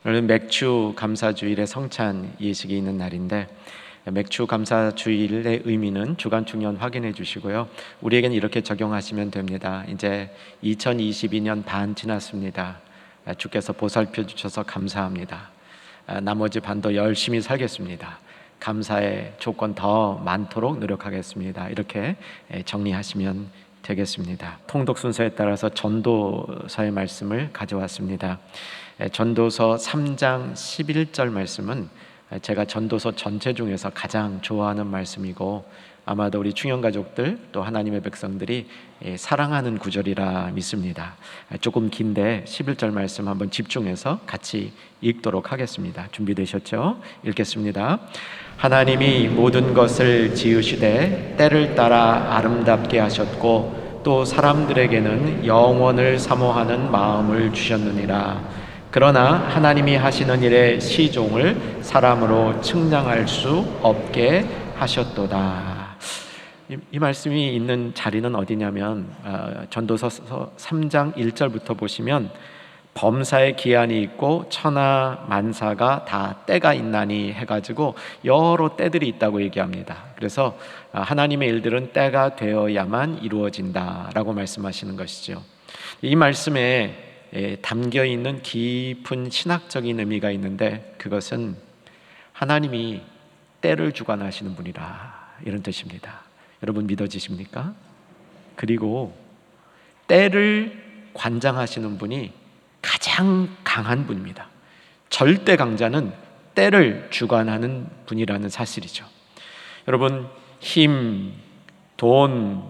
오늘은 맥주 감사주일의 성찬 예식이 있는 날인데, 맥주 감사주일의 의미는 주간 중년 확인해 주시고요. 우리에게는 이렇게 적용하시면 됩니다. 이제 2022년 반 지났습니다. 주께서 보살펴 주셔서 감사합니다. 나머지 반도 열심히 살겠습니다. 감사의 조건 더 많도록 노력하겠습니다. 이렇게 정리하시면 되겠습니다. 통독 순서에 따라서 전도서의 말씀을 가져왔습니다. 전도서 3장 11절 말씀은 제가 전도서 전체 중에서 가장 좋아하는 말씀이고, 아마도 우리 충영가족들 또 하나님의 백성들이 사랑하는 구절이라 믿습니다. 조금 긴데 11절 말씀 한번 집중해서 같이 읽도록 하겠습니다. 준비되셨죠? 읽겠습니다. 하나님이 모든 것을 지으시되 때를 따라 아름답게 하셨고 또 사람들에게는 영원을 사모하는 마음을 주셨느니라. 그러나 하나님이 하시는 일의 시종을 사람으로 측량할 수 없게 하셨도다. 이 말씀이 있는 자리는 어디냐면 전도서 3장 1절부터 보시면 범사의 기한이 있고 천하 만사가 다 때가 있나니 해가지고 여러 때들이 있다고 얘기합니다. 그래서 하나님의 일들은 때가 되어야만 이루어진다라고 말씀하시는 것이죠. 이 말씀에 담겨 있는 깊은 신학적인 의미가 있는데, 그것은 하나님이 때를 주관하시는 분이라, 이런 뜻입니다. 여러분 믿어지십니까? 그리고 때를 관장하시는 분이 가장 강한 분입니다. 절대 강자는 때를 주관하는 분이라는 사실이죠. 여러분, 힘, 돈,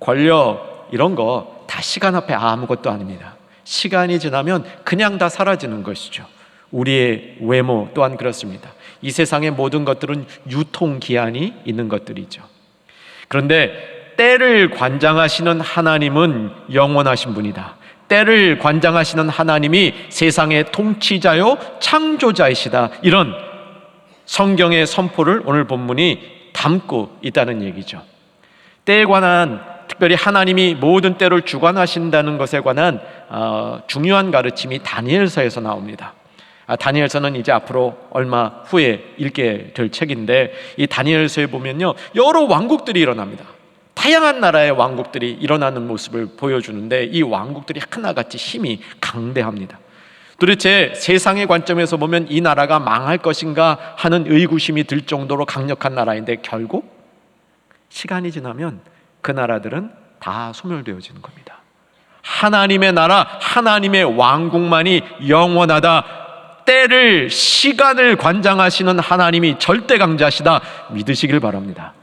권력 이런 거 다 시간 앞에 아무것도 아닙니다. 시간이 지나면 그냥 다 사라지는 것이죠. 우리의 외모 또한 그렇습니다. 이 세상의 모든 것들은 유통기한이 있는 것들이죠. 그런데 때를 관장하시는 하나님은 영원하신 분이다. 때를 관장하시는 하나님이 세상의 통치자요 창조자이시다. 이런 성경의 선포를 오늘 본문이 담고 있다는 얘기죠. 때에 관한, 특별히 하나님이 모든 때를 주관하신다는 것에 관한 중요한 가르침이 다니엘서에서 나옵니다. 다니엘서는 이제 앞으로 얼마 후에 읽게 될 책인데, 이 다니엘서에 보면요, 여러 왕국들이 일어납니다. 다양한 나라의 왕국들이 일어나는 모습을 보여주는데, 이 왕국들이 하나같이 힘이 강대합니다. 도대체 세상의 관점에서 보면 이 나라가 망할 것인가 하는 의구심이 들 정도로 강력한 나라인데, 결국 시간이 지나면 그 나라들은 다 소멸되어지는 겁니다. 하나님의 나라, 하나님의 왕국만이 영원하다. 때를, 시간을 관장하시는 하나님이 절대 강자시다. 믿으시길 바랍니다.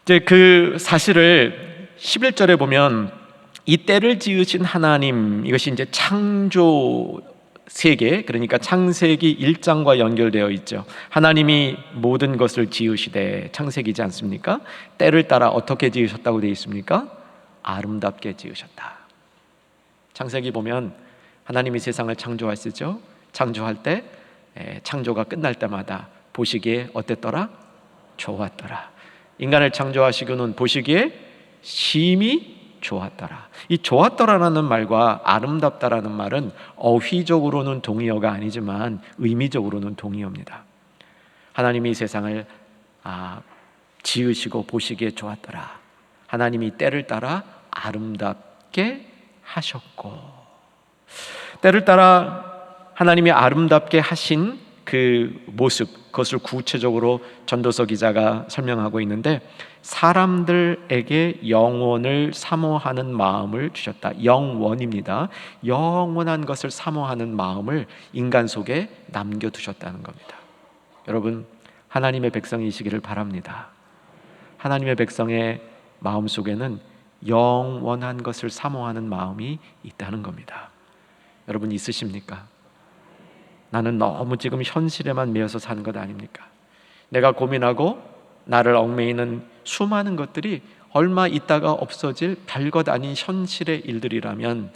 이제 그 사실을 11절에 보면 이 때를 지으신 하나님, 이것이 이제 창조 세계, 그러니까 창세기 1장과 연결되어 있죠. 하나님이 모든 것을 지으시되, 창세기지 않습니까? 때를 따라 어떻게 지으셨다고 되어 있습니까? 아름답게 지으셨다. 창세기 보면 하나님이 세상을 창조하시죠. 창조할 때, 창조가 끝날 때마다 보시기에 어땠더라? 좋았더라. 인간을 창조하시고는 보시기에 심히 좋았더라. 이 좋았더라라는 말과 아름답다라는 말은 어휘적으로는 동의어가 아니지만 의미적으로는 동의어입니다. 하나님이 세상을 지으시고 보시기에 좋았더라. 하나님이 때를 따라 아름답게 하셨고, 때를 따라 하나님이 아름답게 하신 그 모습, 그것을 구체적으로 전도서 기자가 설명하고 있는데, 사람들에게 영원을 사모하는 마음을 주셨다. 영원입니다. 영원한 것을 사모하는 마음을 인간 속에 남겨두셨다는 겁니다. 여러분, 하나님의 백성이시기를 바랍니다. 하나님의 백성의 마음 속에는 영원한 것을 사모하는 마음이 있다는 겁니다. 여러분 있으십니까? 나는 너무 지금 현실에만 매여서 사는 것 아닙니까? 내가 고민하고 나를 얽매이는 수많은 것들이 얼마 있다가 없어질 별것 아닌 현실의 일들이라면,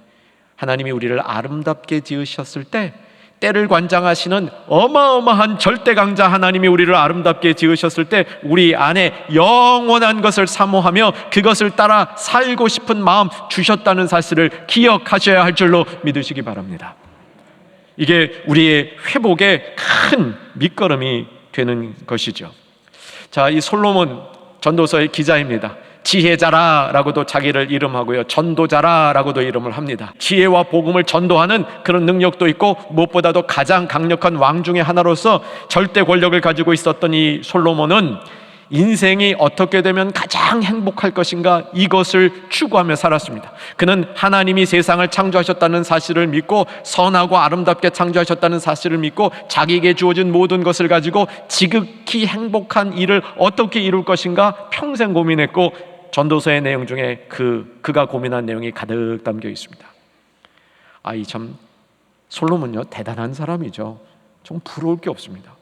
하나님이 우리를 아름답게 지으셨을 때, 때를 관장하시는 어마어마한 절대강자 하나님이 우리를 아름답게 지으셨을 때, 우리 안에 영원한 것을 사모하며 그것을 따라 살고 싶은 마음 주셨다는 사실을 기억하셔야 할 줄로 믿으시기 바랍니다. 이게 우리의 회복의 큰 밑거름이 되는 것이죠. 자, 이 솔로몬 전도서의 기자입니다. 지혜자라라고도 자기를 이름하고요, 전도자라라고도 이름을 합니다. 지혜와 복음을 전도하는 그런 능력도 있고, 무엇보다도 가장 강력한 왕 중의 하나로서 절대 권력을 가지고 있었던 이 솔로몬은 인생이 어떻게 되면 가장 행복할 것인가, 이것을 추구하며 살았습니다. 그는 하나님이 세상을 창조하셨다는 사실을 믿고, 선하고 아름답게 창조하셨다는 사실을 믿고, 자기에게 주어진 모든 것을 가지고 지극히 행복한 일을 어떻게 이룰 것인가 평생 고민했고, 전도서의 내용 중에 그가 고민한 내용이 가득 담겨 있습니다. 이 참 솔로몬요, 대단한 사람이죠. 좀 부러울 게 없습니다.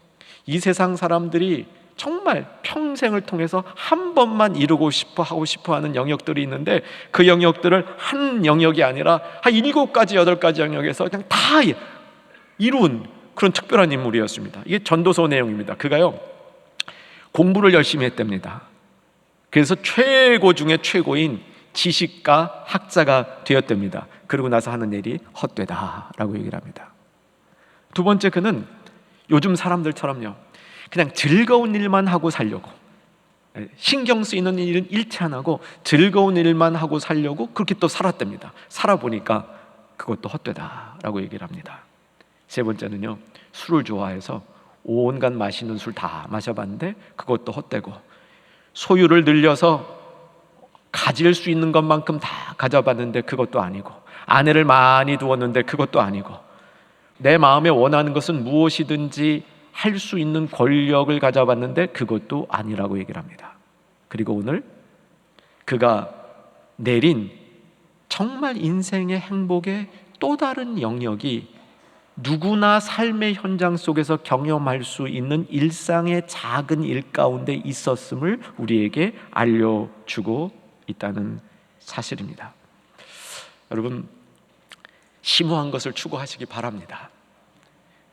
이 세상 사람들이 정말 평생을 통해서 한 번만 이루고 싶어 하는 영역들이 있는데, 그 영역들을 한 영역이 아니라 한 7가지 8가지 영역에서 그냥 다 이룬 그런 특별한 인물이었습니다. 이게 전도서 내용입니다. 그가요, 공부를 열심히 했답니다. 그래서 최고 중에 최고인 지식가, 학자가 되었답니다. 그러고 나서 하는 일이 헛되다라고 얘기를 합니다. 두 번째, 그는 요즘 사람들처럼요, 그냥 즐거운 일만 하고 살려고, 신경 쓰이는 일은 잃지 안 하고 즐거운 일만 하고 살려고 그렇게 또 살았답니다. 살아보니까 그것도 헛되다라고 얘기를 합니다. 세 번째는요, 술을 좋아해서 온갖 맛있는 술 다 마셔봤는데 그것도 헛되고, 소유를 늘려서 가질 수 있는 것만큼 다 가져봤는데 그것도 아니고, 아내를 많이 두었는데 그것도 아니고, 내 마음에 원하는 것은 무엇이든지 할 수 있는 권력을 가져봤는데 그것도 아니라고 얘기를 합니다. 그리고 오늘 그가 내린 정말 인생의 행복의 또 다른 영역이 누구나 삶의 현장 속에서 경험할 수 있는 일상의 작은 일 가운데 있었음을 우리에게 알려주고 있다는 사실입니다. 여러분, 심오한 것을 추구하시기 바랍니다.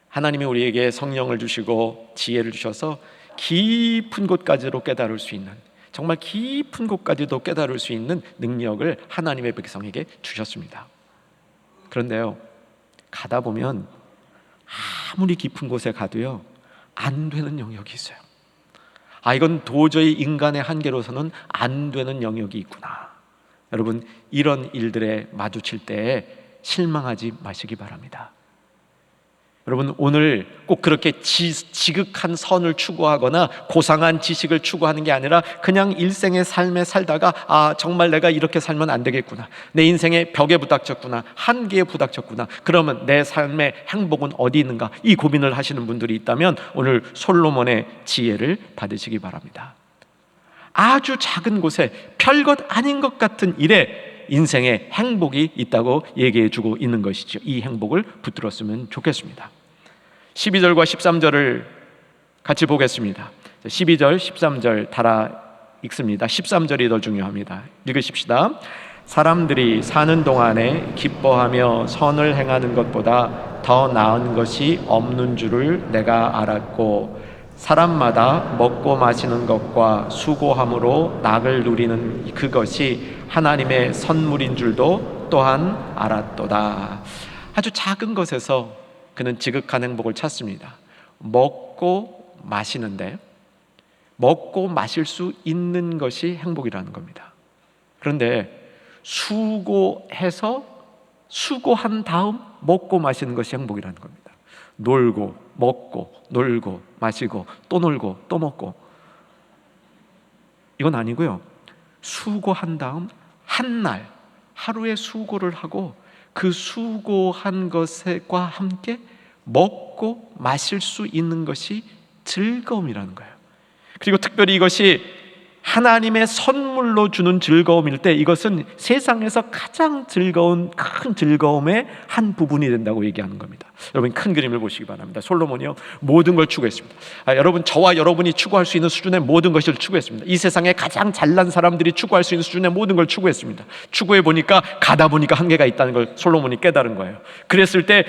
하나님이 우리에게 성령을 주시고 지혜를 주셔서 깊은 곳까지로 깨달을 수 있는, 정말 깊은 곳까지도 깨달을 수 있는 능력을 하나님의 백성에게 주셨습니다. 그런데요, 가다 보면 아무리 깊은 곳에 가도요, 안 되는 영역이 있어요. 이건 도저히 인간의 한계로서는 안 되는 영역이 있구나. 여러분, 이런 일들에 마주칠 때에 실망하지 마시기 바랍니다. 여러분, 오늘 꼭 그렇게 지극한 선을 추구하거나 고상한 지식을 추구하는 게 아니라 그냥 일생의 삶에 살다가 정말 내가 이렇게 살면 안 되겠구나, 내 인생의 벽에 부닥쳤구나, 한계에 부닥쳤구나, 그러면 내 삶의 행복은 어디 있는가, 이 고민을 하시는 분들이 있다면 오늘 솔로몬의 지혜를 받으시기 바랍니다. 아주 작은 곳에 별것 아닌 것 같은 일에 인생의 행복이 있다고 얘기해 주고 있는 것이죠. 이 행복을 붙들었으면 좋겠습니다. 12절과 13절을 같이 보겠습니다. 12절, 13절 달아 읽습니다. 13절이 더 중요합니다. 읽으십시다. 사람들이 사는 동안에 기뻐하며 선을 행하는 것보다 더 나은 것이 없는 줄을 내가 알았고, 사람마다 먹고 마시는 것과 수고함으로 낙을 누리는 그것이 하나님의 선물인 줄도 또한 알았도다. 아주 작은 것에서 그는 지극한 행복을 찾습니다. 먹고 마시는데, 먹고 마실 수 있는 것이 행복이라는 겁니다. 그런데 수고해서 수고한 다음 먹고 마시는 것이 행복이라는 겁니다. 놀고 먹고 놀고 마시고 또 놀고 또 먹고, 이건 아니고요, 수고한 다음 한 날 하루의 수고를 하고 그 수고한 것과 함께 먹고 마실 수 있는 것이 즐거움이라는 거예요. 그리고 특별히 이것이 하나님의 선물로 주는 즐거움일 때 이것은 세상에서 가장 즐거운 큰 즐거움의 한 부분이 된다고 얘기하는 겁니다. 여러분, 큰 그림을 보시기 바랍니다. 솔로몬이요, 모든 걸 추구했습니다. 여러분, 저와 여러분이 추구할 수 있는 수준의 모든 것을 추구했습니다. 이 세상에 가장 잘난 사람들이 추구할 수 있는 수준의 모든 걸 추구했습니다. 추구해 보니까 가다 보니까 한계가 있다는 걸 솔로몬이 깨달은 거예요. 그랬을 때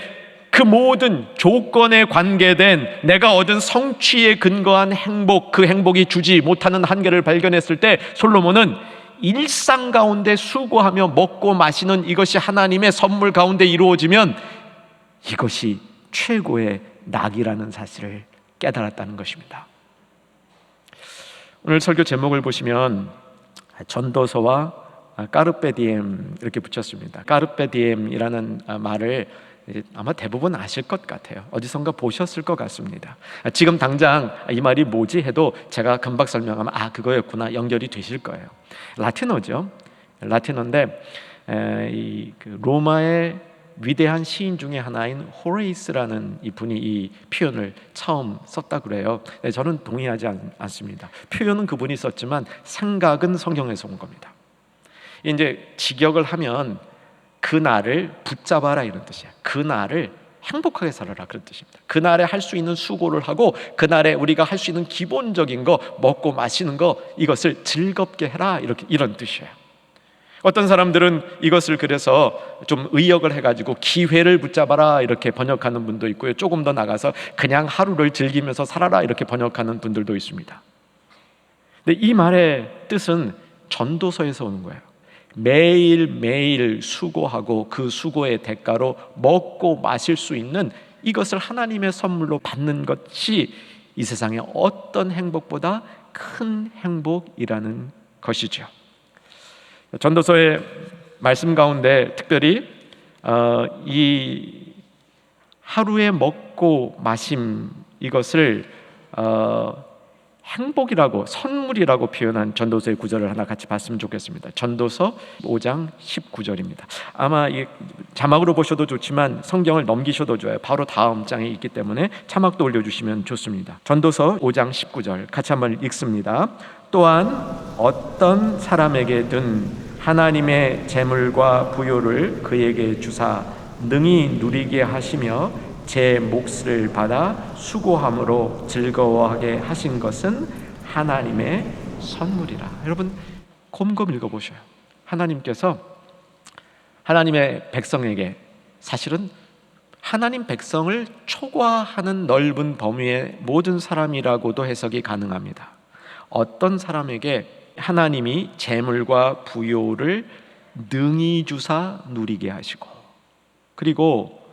그 모든 조건에 관계된 내가 얻은 성취에 근거한 행복, 그 행복이 주지 못하는 한계를 발견했을 때 솔로몬은 일상 가운데 수고하며 먹고 마시는 이것이 하나님의 선물 가운데 이루어지면 이것이 최고의 낙이라는 사실을 깨달았다는 것입니다. 오늘 설교 제목을 보시면 전도서와 까르페 디엠 이렇게 붙였습니다. 까르페 디엠이라는 말을 아마 대부분 아실 것 같아요. 어디선가 보셨을 것 같습니다. 지금 당장 이 말이 뭐지 해도 제가 금방 설명하면 그거였구나 연결이 되실 거예요. 라틴어죠. 라틴어인데 그 로마의 위대한 시인 중에 하나인 호레이스라는 이분이 이 표현을 처음 썼다 그래요. 저는 동의하지 않습니다. 표현은 그분이 썼지만 생각은 성경에서 온 겁니다. 이제 직역을 하면 그날을 붙잡아라 이런 뜻이에요. 그날을 행복하게 살아라 그런 뜻입니다. 그날에 할 수 있는 수고를 하고 그날에 우리가 할 수 있는 기본적인 거 먹고 마시는 거 이것을 즐겁게 해라 이런 뜻이에요. 어떤 사람들은 이것을 그래서 좀 의역을 해가지고 기회를 붙잡아라 이렇게 번역하는 분도 있고요. 조금 더 나가서 그냥 하루를 즐기면서 살아라 이렇게 번역하는 분들도 있습니다. 근데 이 말의 뜻은 전도서에서 오는 거예요. 매일매일 수고하고 그 수고의 대가로 먹고 마실 수 있는 이것을 하나님의 선물로 받는 것이 이 세상의 어떤 행복보다 큰 행복이라는 것이죠. 전도서의 말씀 가운데 특별히 이 하루의 먹고 마심 이것을 행복이라고 선물이라고 표현한 전도서의 구절을 하나 같이 봤으면 좋겠습니다. 전도서 5장 19절입니다. 아마 이 자막으로 보셔도 좋지만 성경을 넘기셔도 좋아요. 바로 다음 장에 있기 때문에 자막도 올려주시면 좋습니다. 전도서 5장 19절 같이 한번 읽습니다. 또한 어떤 사람에게든 하나님의 재물과 부요를 그에게 주사 능히 누리게 하시며 제 몫을 받아 수고함으로 즐거워하게 하신 것은 하나님의 선물이라. 여러분 곰곰 읽어보셔요. 하나님께서 하나님의 백성에게 사실은 하나님 백성을 초과하는 넓은 범위의 모든 사람이라고도 해석이 가능합니다. 어떤 사람에게 하나님이 재물과 부요를 능히 주사 누리게 하시고 그리고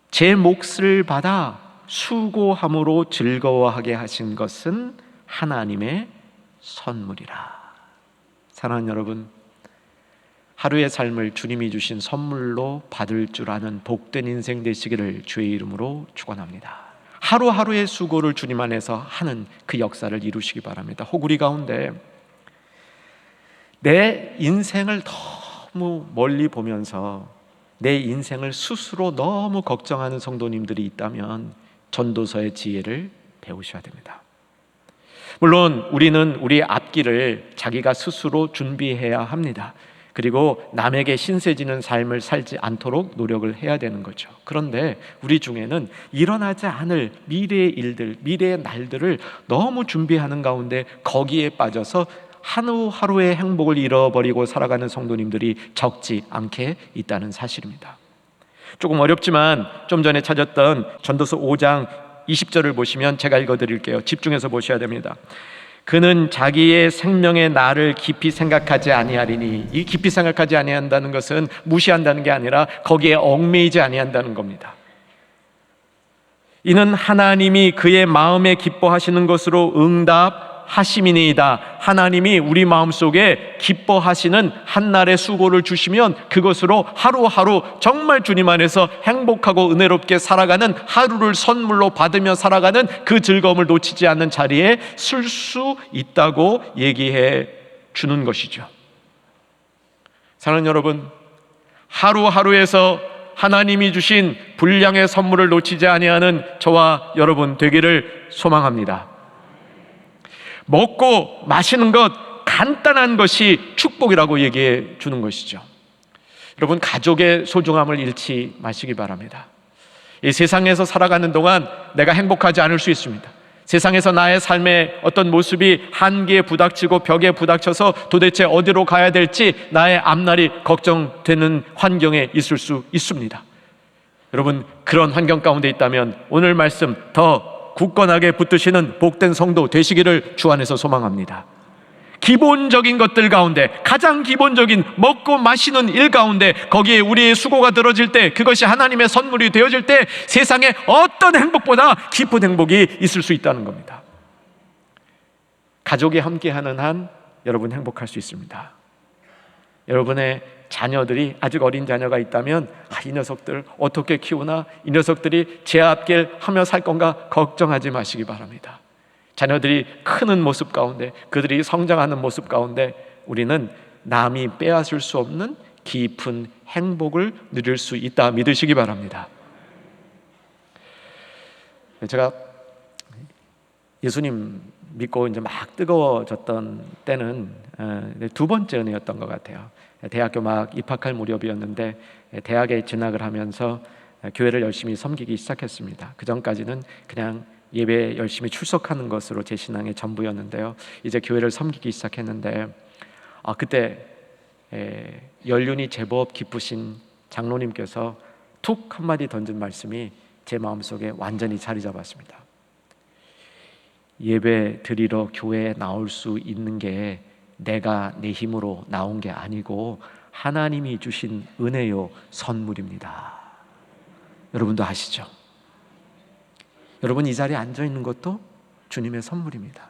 제 몫을 받아 수고함으로 즐거워하게 하신 것은 하나님의 선물이라. 사랑하는 여러분, 하루의 삶을 주님이 주신 선물로 받을 줄 아는 복된 인생 되시기를 주의 이름으로 축원합니다. 하루하루의 수고를 주님 안에서 하는 그 역사를 이루시기 바랍니다. 호구리 가운데 내 인생을 너무 멀리 보면서 내 인생을 스스로 너무 걱정하는 성도님들이 있다면 전도서의 지혜를 배우셔야 됩니다. 물론 우리는 우리 앞길을 자기가 스스로 준비해야 합니다. 그리고 남에게 신세지는 삶을 살지 않도록 노력을 해야 되는 거죠. 그런데 우리 중에는 일어나지 않을 미래의 일들, 미래의 날들을 너무 준비하는 가운데 거기에 빠져서 하루하루의 행복을 잃어버리고 살아가는 성도님들이 적지 않게 있다는 사실입니다. 조금 어렵지만 좀 전에 찾았던 전도서 5장 20절을 보시면 제가 읽어드릴게요. 집중해서 보셔야 됩니다. 그는 자기의 생명의 날을 깊이 생각하지 아니하리니, 이 깊이 생각하지 아니한다는 것은 무시한다는 게 아니라 거기에 얽매이지 아니한다는 겁니다. 이는 하나님이 그의 마음에 기뻐하시는 것으로 응답하심이니이다. 하나님이 우리 마음속에 기뻐하시는 한날의 수고를 주시면 그것으로 하루하루 정말 주님 안에서 행복하고 은혜롭게 살아가는, 하루를 선물로 받으며 살아가는 그 즐거움을 놓치지 않는 자리에 쓸 수 있다고 얘기해 주는 것이죠. 사랑하는 여러분, 하루하루에서 하나님이 주신 분량의 선물을 놓치지 아니하는 저와 여러분 되기를 소망합니다. 먹고 마시는 것, 간단한 것이 축복이라고 얘기해 주는 것이죠. 여러분, 가족의 소중함을 잃지 마시기 바랍니다. 이 세상에서 살아가는 동안 내가 행복하지 않을 수 있습니다. 세상에서 나의 삶의 어떤 모습이 한계에 부닥치고 벽에 부닥쳐서 도대체 어디로 가야 될지 나의 앞날이 걱정되는 환경에 있을 수 있습니다. 여러분, 그런 환경 가운데 있다면 오늘 말씀 더 굳건하게 붙드시는 복된 성도 되시기를 주 안에서 소망합니다. 기본적인 것들 가운데, 가장 기본적인 먹고 마시는 일 가운데 거기에 우리의 수고가 들어질 때, 그것이 하나님의 선물이 되어질 때 세상에 어떤 행복보다 기쁜 행복이 있을 수 있다는 겁니다. 가족이 함께하는 한 여러분 행복할 수 있습니다. 여러분의 자녀들이, 아직 어린 자녀가 있다면 이 녀석들 어떻게 키우나, 이 녀석들이 제 앞길 하며 살 건가 걱정하지 마시기 바랍니다. 자녀들이 크는 모습 가운데, 그들이 성장하는 모습 가운데 우리는 남이 빼앗을 수 없는 깊은 행복을 누릴 수 있다 믿으시기 바랍니다. 제가 예수님 믿고 이제 막 뜨거워졌던 때는 두 번째 은혜였던 것 같아요. 대학교 막 입학할 무렵이었는데 대학에 진학을 하면서 교회를 열심히 섬기기 시작했습니다. 그 전까지는 그냥 예배 열심히 출석하는 것으로 제 신앙의 전부였는데요. 이제 교회를 섬기기 시작했는데 그때 연륜이 제법 깊으신 장로님께서 툭 한마디 던진 말씀이 제 마음속에 완전히 자리 잡았습니다. 예배 드리러 교회에 나올 수 있는 게 내가 내 힘으로 나온 게 아니고 하나님이 주신 은혜요 선물입니다. 여러분도 아시죠? 여러분 이 자리에 앉아 있는 것도 주님의 선물입니다.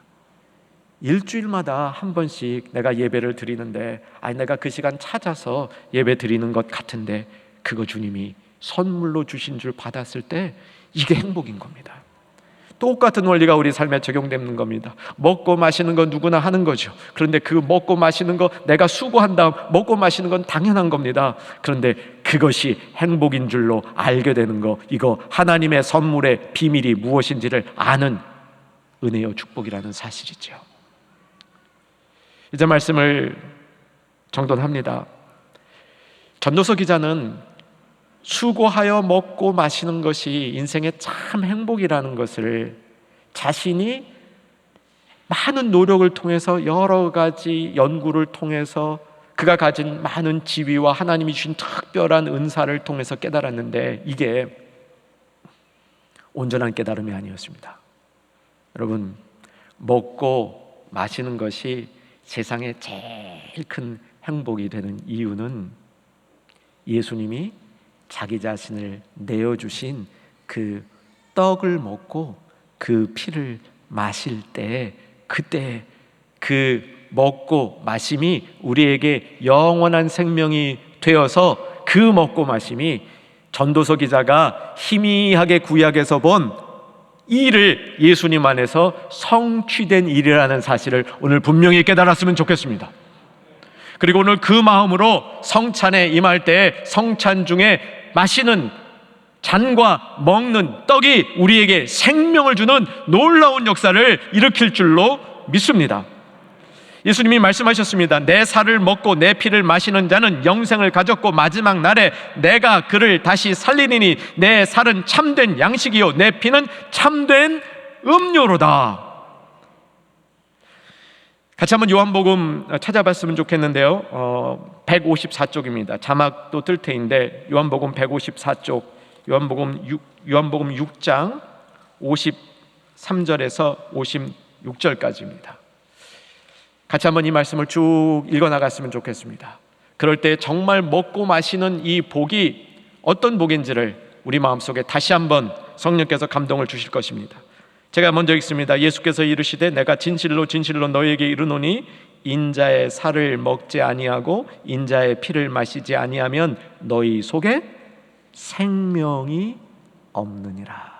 일주일마다 한 번씩 내가 예배를 드리는데 내가 그 시간 찾아서 예배 드리는 것 같은데 그거 주님이 선물로 주신 줄 받았을 때 이게 행복인 겁니다. 똑같은 원리가 우리 삶에 적용되는 겁니다. 먹고 마시는 건 누구나 하는 거죠. 그런데 그 먹고 마시는 거 내가 수고한 다음 먹고 마시는 건 당연한 겁니다. 그런데 그것이 행복인 줄로 알게 되는 거, 이거 하나님의 선물의 비밀이 무엇인지를 아는 은혜요 축복이라는 사실이죠. 이제 말씀을 정돈합니다. 전도서 기자는 수고하여 먹고 마시는 것이 인생의 참 행복이라는 것을 자신이 많은 노력을 통해서, 여러 가지 연구를 통해서, 그가 가진 많은 지위와 하나님이 주신 특별한 은사를 통해서 깨달았는데 이게 온전한 깨달음이 아니었습니다. 여러분, 먹고 마시는 것이 세상에 제일 큰 행복이 되는 이유는 예수님이 자기 자신을 내어주신 그 떡을 먹고 그 피를 마실 때, 그때 그 먹고 마심이 우리에게 영원한 생명이 되어서 그 먹고 마심이 전도서 기자가 희미하게 구약에서 본 일을 예수님 안에서 성취된 일이라는 사실을 오늘 분명히 깨달았으면 좋겠습니다. 그리고 오늘 그 마음으로 성찬에 임할 때 성찬 중에 마시는 잔과 먹는 떡이 우리에게 생명을 주는 놀라운 역사를 일으킬 줄로 믿습니다. 예수님이 말씀하셨습니다. 내 살을 먹고 내 피를 마시는 자는 영생을 가졌고 마지막 날에 내가 그를 다시 살리리니 내 살은 참된 양식이요 내 피는 참된 음료로다. 같이 한번 요한복음 찾아봤으면 좋겠는데요. 154쪽입니다. 자막도 뜰 테인데 요한복음 154쪽, 요한복음 6장 53절에서 56절까지입니다. 같이 한번 이 말씀을 쭉 읽어나갔으면 좋겠습니다. 그럴 때 정말 먹고 마시는 이 복이 어떤 복인지를 우리 마음속에 다시 한번 성령께서 감동을 주실 것입니다. 제가 먼저 읽습니다. 예수께서 이르시되 내가 진실로 진실로 너희에게 이르노니 인자의 살을 먹지 아니하고 인자의 피를 마시지 아니하면 너희 속에 생명이 없느니라.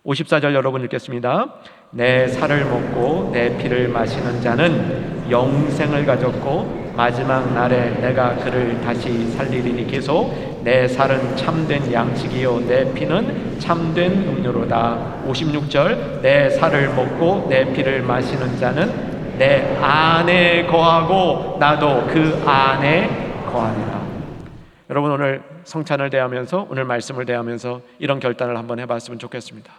54절 여러분 읽겠습니다. 내 살을 먹고 내 피를 마시는 자는 영생을 가졌고 마지막 날에 내가 그를 다시 살리리니 계속 내 살은 참된 양식이요 내 피는 참된 음료로다. 56절 내 살을 먹고 내 피를 마시는 자는 내 안에 거하고 나도 그 안에 거하리라. 여러분, 오늘 성찬을 대하면서, 오늘 말씀을 대하면서 이런 결단을 한번 해봤으면 좋겠습니다.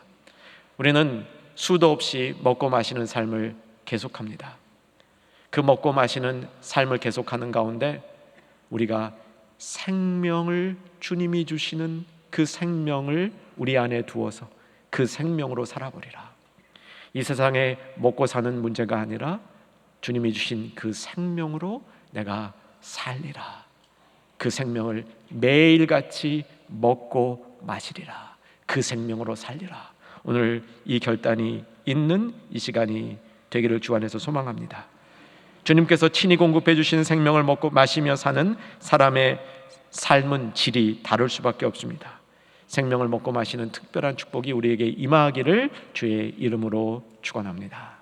우리는 수도 없이 먹고 마시는 삶을 계속합니다. 그 먹고 마시는 삶을 계속하는 가운데 우리가 생명을, 주님이 주시는 그 생명을 우리 안에 두어서 그 생명으로 살아버리라. 이 세상에 먹고 사는 문제가 아니라 주님이 주신 그 생명으로 내가 살리라. 그 생명을 매일같이 먹고 마시리라. 그 생명으로 살리라. 오늘 이 결단이 있는 이 시간이 되기를 주 안에서 소망합니다. 주님께서 친히 공급해 주신 생명을 먹고 마시며 사는 사람의 삶은 질이 다를 수밖에 없습니다. 생명을 먹고 마시는 특별한 축복이 우리에게 임하기를 주의 이름으로 축원합니다.